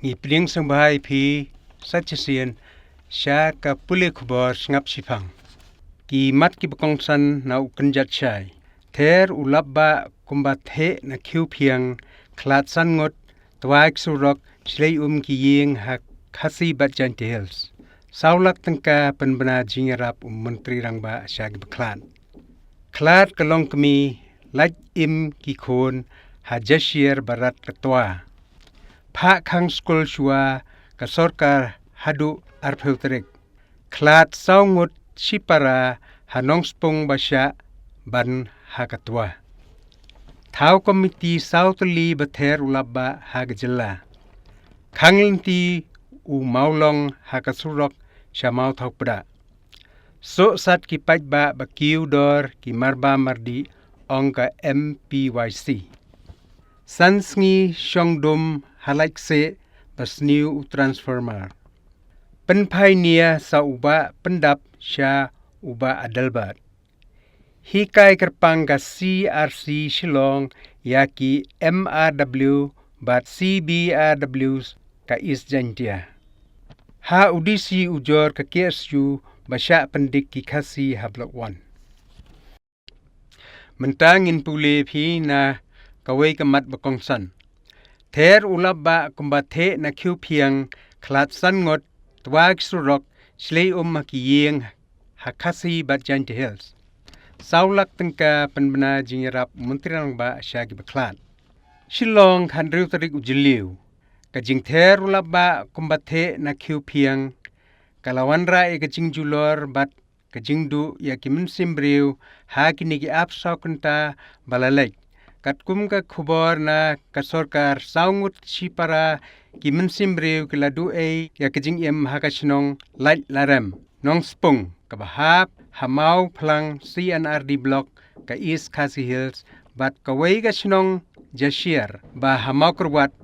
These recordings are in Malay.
Ngi pring sang bahai phi sachasian sha ka pule khubor ngap sipang. Ki mat ki bakongsan na ukenjat chai. Ther ulabba kumbathe na Kiew phiang klat san ngot twaik surok slei ki ying hak khasi batjan hills. Saulak tengka penbena jingarap menteri rangba syagi beklan. Klat kalong kami laj im ki khon hajashir barat ketua. Pak khang skul shua ka sorkar hadu arpeuterik. Klat saungut sipara hanong spung basya ban hakatua. Tau komiti sauteli bather ulabba hagajela. Kanglinti u maulong hakasurok syamau tau peda. So sat ki pajba ba Kiew dor ki marba mardi ongka MPYC. Sansngi syongdom halaikse basniu transformer. Penpai nia sa uba pendap sya uba adalbat. Hikai kerpang ka CRC Shillong yaki MRW bat CBRW ka isjantia. Ha udisi ujor ka KSU basya pendik ki khasi hablok 1. Mentangin pule phi na kawai kamat bakongsan. Ther ulabba kumbathe na Kiew phiang klat san ngot twag surok slei makiyeng hakasi batjan hills. Saulak tengka penbena jingarap menteri rangba syagi beklan. Shillong khandriu tarik ujiliu. Kajing ther ulabba kumbathe na Kiew phiang kalawanra kajing julor bat kajing du ya kimensim briu ha kinigi apsa kunta balalek. Katkum ka khubor na kasorkar saungut sipara kimensim briu kiladu ya kajing hakasnong light larem nong spung kabahap hamau plang CNRD block ka East Khasi Hills bat kawai kasnong Jashir ba hamau kurwat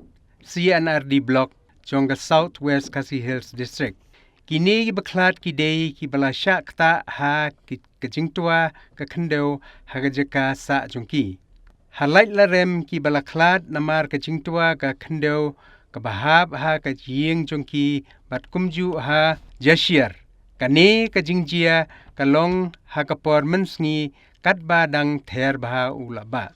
CNRD block jongga Southwest Khasi Hills district. Kini baklat ki day ki balasya kta ha ki kajingtua ka khendeu hagajaka sa jongki. Halait larem ki balaklat namar kajingtua ka khendeu ka bahab ha ka ying jongki bat kumju ha Jashir. Kane kajingjia kalong ha kapor mensngi katba dang ther baha ulaba.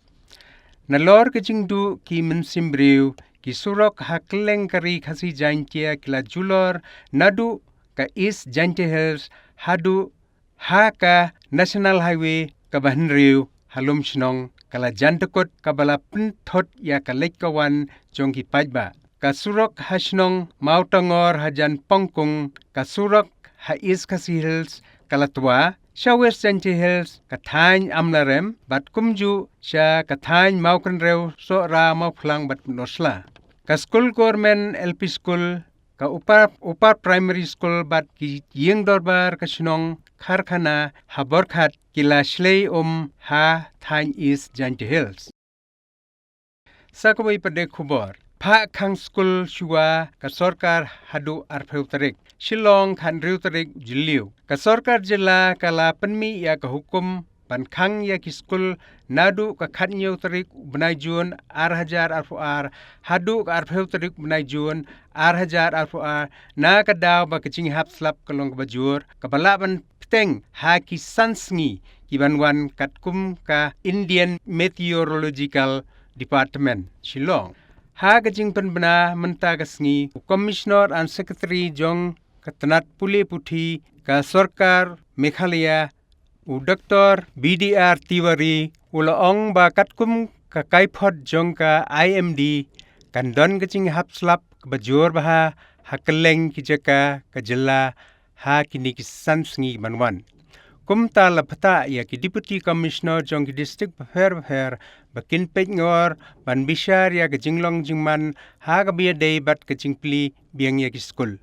Nalor kajingdu ki mensimbriu ki surok hakleng kari khasi jantia kila julor nadu ka East Jantia Hills hadu ha ka National Highway ka bahenriu halum shnong kala jantakot kabala penthot ya ka lekkawan jongki pajba. Ka surok hasnong mautangor hajan pongkung ka surok ha East Khasi Hills kala tua sya West Jantia Hills kathain amlarem bat kumju sya kathain maukrenrew so ra mauplang bat nosla. Ka school government LP school ka upar primary school bat ki yeng dorbar ka shnong kharkhana haborkhat kila slei ha thain East Jantia Hills. Sakawai pade khubor pha khang school shua ka sorkar hadu arpheu tarik Shillong khandriu tarik jiliu ka sorkar jila kala penmi ya ka hukum ban khang ya ki school nadu ka khatnyeu tarik benai Jun ar hadu ka arpheu tarik benai Jun ar na ka daw ba kaching hap slap kalong ka bajur ka balaban pteng ha ki sansngi ki banwan katkum ka Indian Meteorological Department Shillong. Ha kajing penbena menta kasngi Commissioner and Secretary Jong katanat pule puthi ka sorkar Meghalaya u Dr. BDR Tiwari ulaong ba katkum ka kaipot jong ka IMD kandon kaching hapslap bajur baha hakeleng kijaka kajela ha kini kisansngi banwan. Kumta lapata ya ki Deputy Commissioner jong ki District Bhair bakin pej ngor ban bishar ya ka jinglong jingman ha ka biya day bat ka jingpli biyang ya ki school.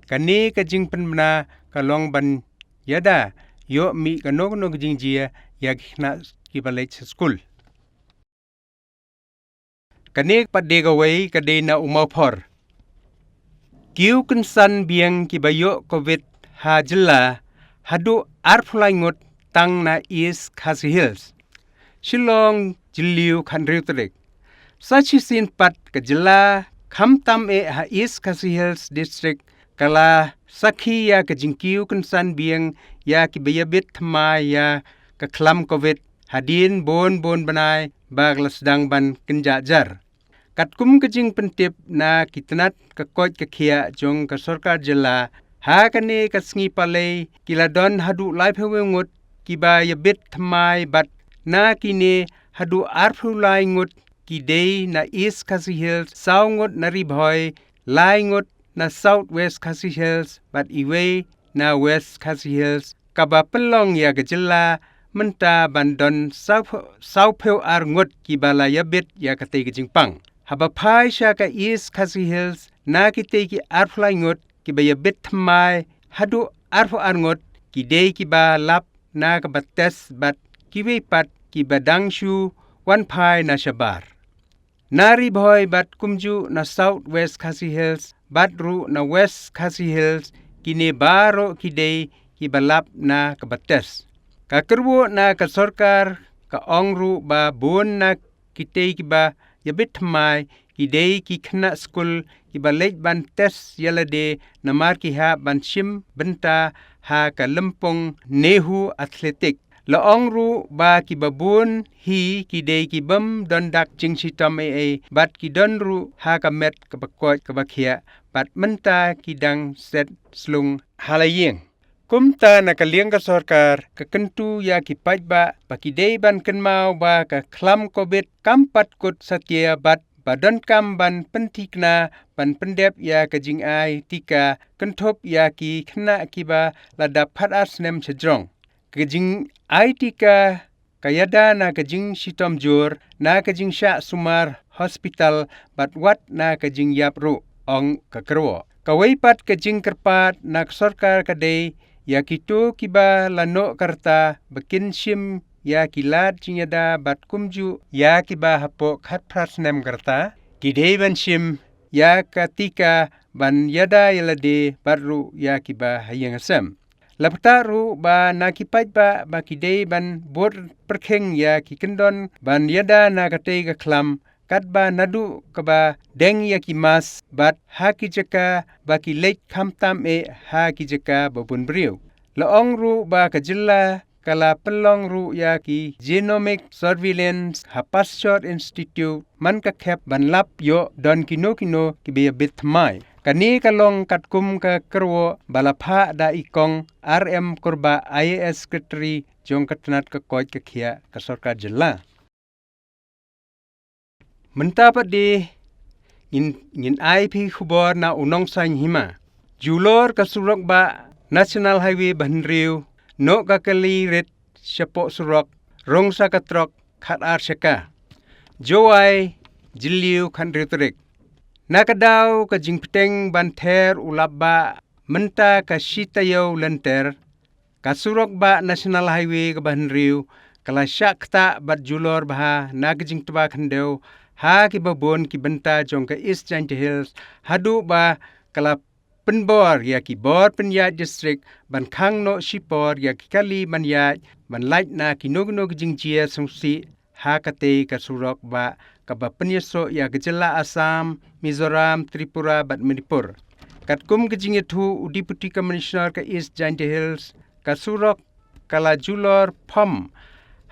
Kani ka jingpen bena kalong ban yada yo mi kanog jingjia ya kina ki balay sa school. Kani padega way ka day na umawpor. Kiew kynsan biyang ki bayo COVID ha jila hadu arfulaingot tang na East Khasi Hills. Shillong jiliu khandriu tarik. Sachi sin pat ka jila Khamtam ha East Khasi Hills District kala sakhi ya ka jingkiu kynsan biang ya ki bayabit thmai ya ka khlam covid hadin bon banai bagla sedang ban kenjajar. Katkum kejing pentip na kitnat ka koj ka khia jong ka sarkar jela ha kane ka sngi palei kiladon hadu lai phewengut kiba yabit thmai bat na kine hadu arphu lai ngut ki dei na East Khasi Hills saungut na ribhoi lai ngut na South West Khasi Hills bat iwe na West Khasi Hills kaba pelong ya gejela menta bandon saupheu arngut kibala yabit ya kate kejingpang haba phai sha ka East Khasi Hills na kite ki arflai ngut kiba yabit thmai hadu arfu arngut ki dei kiba lap na ka bates bat kiwe pat kiba dangshu wan phai na shabar nari boy bat kumju na South West Khasi Hills bat ru na West Khasi Hills kini baro kidei kibalap na kabates kakerwo na ka sarkar ka ongru ba bon na kitei kiba yabit mai kidei ki khna school kiba lej ban tes yalade na mar ki ha ban shim benta ha ka lempong nehu athletic laong ru ba ki babun hi ki dei ki bam don dak jing si tom bat ki don ru ha ka met ka bakot ka bakhia bat menta ki dang set slung halayeng kumta na kaliang ka sarkar ka kentu ya ki pajba ba ki dei ban kenmau ba ka khlam covid kampat kut satya bat badan kam ban pentikna ban pendep ya ka jing ai tika kenthop ya ki khna kiba ladap phat asnem chejrong kejing aitika kayada na kejing sitom jur na kejing sya sumar hospital bat wat na kejing yap ru ong kakro kawai pat kejing kerpat na sarkar kadei ya kitu kiba lano karta bekin sim ya kilat jinyada bat kumju ya kiba hapo khat prasnem karta kidei ban sim ya katika ban yada yalade baru ya kiba hayang asam laptaru ba nakipaj ba kidei ban bor perkheng ya ki kendon ban yada na katei ka khlam kat ba nadu ka ba deng ya ki mas bat ha ki jaka ba ki lek khamtam ha ki jaka babun briu laong ru ba ka jilla kala pelong ru ya ki genomic surveillance ha passport institute man ka khep ban lap yo don kino ki be bit mai kani kalong katkum ka kerwo balapha da ikong RM korba IAS secretary jong katnat ka koj ka khia ka sarkar jilla menta padi in IP khubor na unong sang hima julor ka surok ba national highway banriu no ka kali ret chapo surok rong sa katrok khat ar shaka joai jiliu khandritrik nakadaw ka jingpteng banter ulaba menta ka sitayo lenter kasurok ba national highway ka banriu kala shakta bat julor bah nagjing tba khandew ha ki babon ki benta jong ka East Giant Hills hadu ba kala penbor ya ki bor penya district ban khang no shipor ya ki kali ban ya ban light na ki nogno jingjia sungsi ha kate ka surok ba kaba penyeso ya gejela Assam, Mizoram, Tripura bat Manipur. Katkum kejing itu Deputy Commissioner ke East Giant Hills kasurok kala julor pom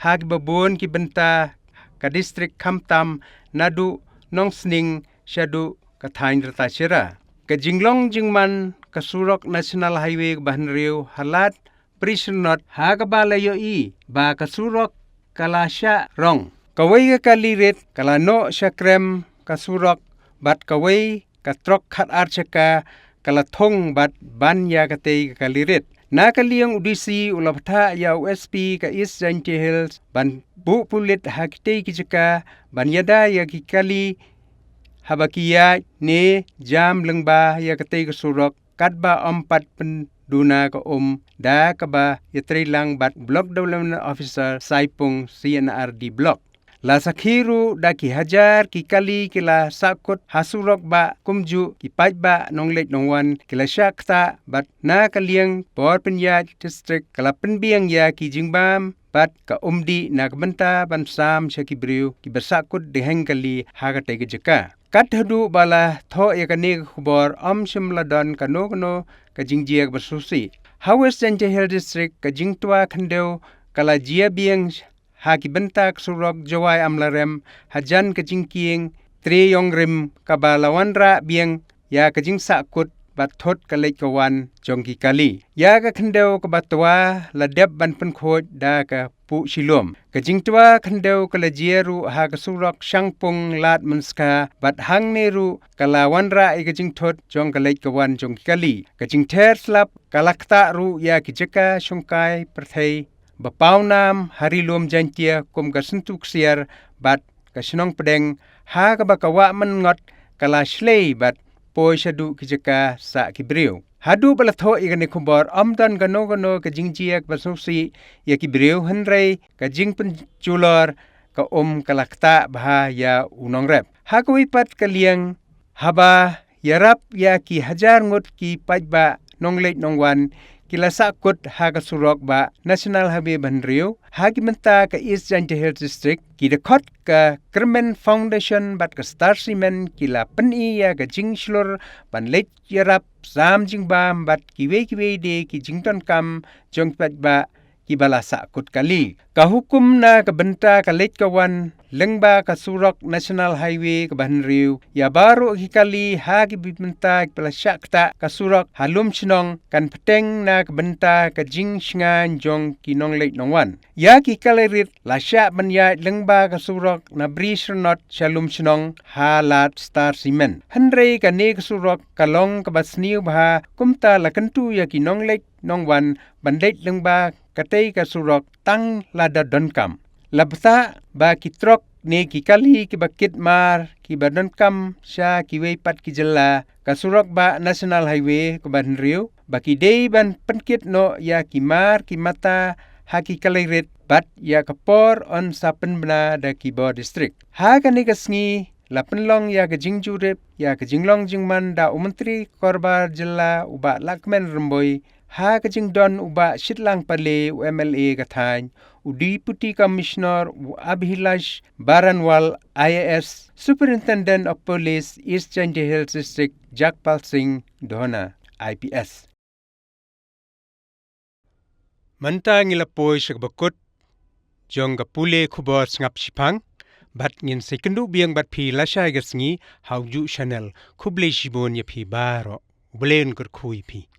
hag babon ki benta ka district Khamtam nadu nongsning shadu kathain rata shira. Kejinglong jingman kasurok National Highway bahnriu halat prisonot hagabalayo ba kasurok kala sya rong. Kawai ka kalirit kala no syakrem kasurok bat kawai katrok khat archaka kala thong bat ban ya katei ka kalirit na kaliang udisi ulaptha ya USP ka East Giant Hills ban bu pulit hakitei kijaka ban yada ya kikali habakia ne jam lengba ya katei kasurok katba ompat penduna ka da kaba yatrilang bat block development officer saipung CNRD block la sakhiru da ki hajar ki kali kila sakut hasurok ba kumju ki pajba nonglek nongwan kila shakta bat na kaliang por penya district kala penbiang ya ki jingbam bat ka umdi na kebenta ban sam syaki briu ki bersakut deheng kali hagate ke jeka kat hadu bala tho ya kane khubor shimladon kano ka jingjia bersusi Hawes Janje Hill District ka jingtua khandeu kala jia bieng haki bentak surok jawai amlarem hajan ka jingkieng tre yongrim kabalawanra bieng ya ka jingsa kut bathot kalek kawan jongki kali ya ka khandeu ka batwa ladep ban pen khoj da ka pu shilom ka jingtua khandeu kala jieru ha ka surok shangpung lat menska bat hang neru kala wanra ka jingthot jong kalek kawan jongki kali ka jingther slap kalakta ru ya ki jeka shungkai perthai bapaunam harilom jantia kum ka sentuk siar bat ka sinong pedeng ha ka bakawa menngot kala shlei bat poi shadu ki jeka sa kibriu hadu balatho igane khubor amdan gano ka jingjiak basusi ya kibriu henrei ka jingpen julor ka kalakta bah ya unong rep ha ko ipat kaliang haba yarap ya ki hajar ngut ki pajba nonglek nongwan kila sakut ha ka surok ba National Highway Banriu ha ki menta ka East Janje Hill District ki dekot ka Kermen Foundation bat ka Star Cement kila peni ya ka jingshlur ban lek yarap sam jingbam bat kiwe de ki jington kam jong pajba ki bala sakut kali ka hukum na ka benta ka lek kawan lengba ka surok National Highway ka Banriu ya baru kali ha ki bimenta pala syakta ka surok halum chinong kan peteng na ka benta ka jing shngan jong ki nong lek nongwan ya ki kalerit la syak banya lengba ka surok na brishnot shalum chinong halat Star Cement henrei ka ne ka surok kalong ka basniu bah kumta la kentu ya ki nong lek nongwan bandek lengba katei ka surok tang lada donkam labta ba kitrok ne ki kali ki bakit mar ki badonkam sha ki weipat ki jela ka surok ba National Highway ko Banriu ba ki dei ban penkit no ya ki mar ki mata ha ki kalirit bat ya kapor on sapen bna da ki bo district ha ka ne ka sngi lapenlong ya ka jingjurip ya ka jinglong jingman da umentri korbar jela uba lakmen remboi ha ka jingdon uba shitlang pale UMLA kathan Deputy Commissioner Abhilash Baranwal IAS Superintendent of Police East Janje Hill District Jakpal Singh Dhona IPS Manta ngila poi bakut jong ga pule khubor ngap sipang bat ngin sekundu biang bat phi lasha gasngi hauju channel khuble shibon ya phi baro blen kur khui phi